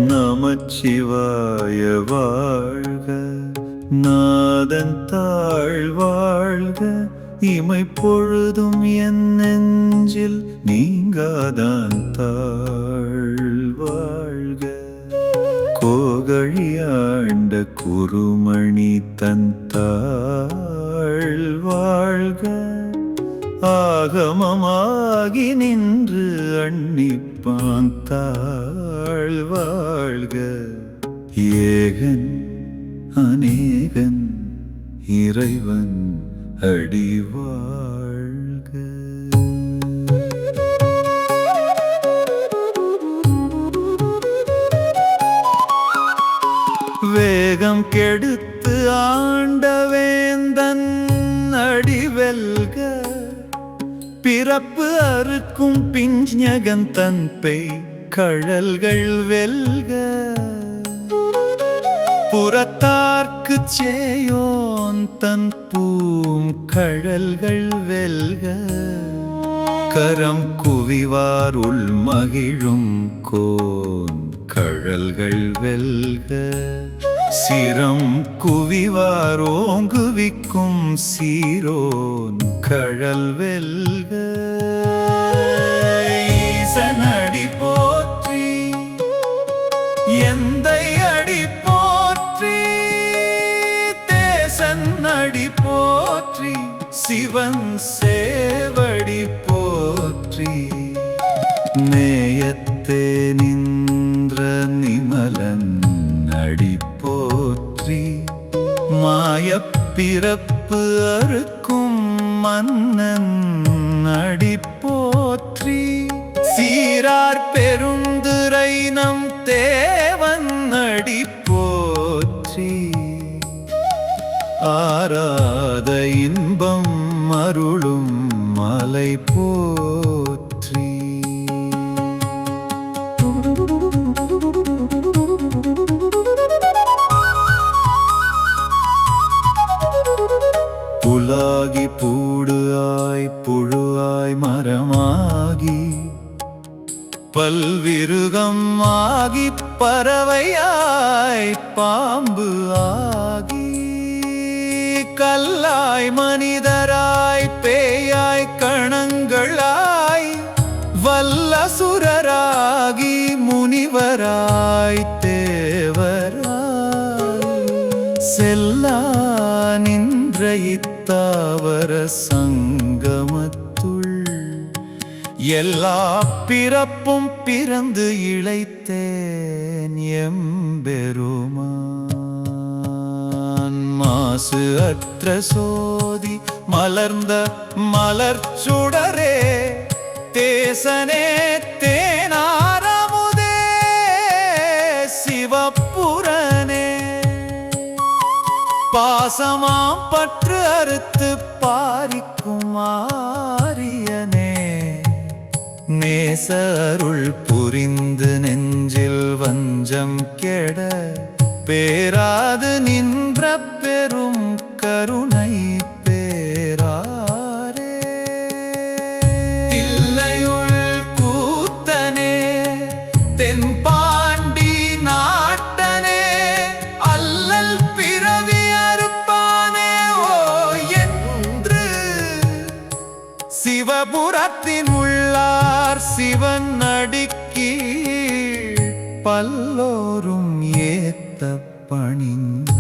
நமச்சிவாய வாழ்க, நாதன் தாழ் வாழ்க, இமை பொழுதும் என் நெஞ்சில் நீங்காதான் தாழ் வாழ்க. கோகழியாண்ட குருமணி தன் தாழ் வாழ்க, ஆகமமாகி நின்று அன்னிப்பான் தாழ் வாழ்க. ஏகன் அநேகன் இறைவன் அடி வாழ்க. வேகம் கெடுத்து ஆண்ட வேந்தன் அடி வெல்க, பிறப்பு அறுக்கும் பிஞ்ஞகன் தன் பெய் கழல்கள் வெல்க. புறத்தார்க்கு சேயோன் தன் பூம் கழல்கள் வெல்க, கரம் குவிவார் உள் மகிழும் கோன் கழல்கள் வெல்க. சிரம் குவிவார் ஓங்குவிக்கும் சீரோன் கழல் வெல்க. ஈசன் அடி போற்றி, எந்தை அடி போற்றி, தேசன் அடி போற்றி, சிவன் சேவடி போற்றி. நேயத்தே நின்ற நிமலன் அடி போற்றி, மாயப் பிறப்பு அறுக்கும் மன்னன் அடி போற்றி. சீரார் பெருந்துரை நம் தேவன் அடி போற்றி, ஆராத இன்பம் அருளும் மலை போற்றி. புலாகி பூடு ஆய் புழுவாய் மரமாகி, பல்விருகம் ஆகி பறவையாய் பாம்பு ஆகி, கல்லாய் மனிதராய் பேயாய் கணங்களாய், வல்லசுரராகி முனிவராய் தேவராய், செல்லா நின்ற இத்தாவர சங்கமத்துள் எல்லா பிறப்பும் பிறந்து இளைத்தேன் எம்பெருமான். மாசு அற்ற சோதி மலர்ந்த மலர்ச்சுடரே, தேசனே தேனாரமுதே, சிவப்புரனே, பாசமாம் பற்று அறுத்து பாரிக்கும் ஆரியனே, நேச அருள் புரிந்து நெஞ்சில் வஞ்சம் கெட பேராது நின்ற பெரும் கருணை பேராரே. தில்லையுள் கூத்தனே, தென்பாண்டி நாட்டனே, அல்லல் பிறவி அறுப்பானே ஓ என்று, சிவபுரத்தின் உள்ளார் சிவன் அடிக்கீழ் பல்லோரும் ஏத்த பணிந்த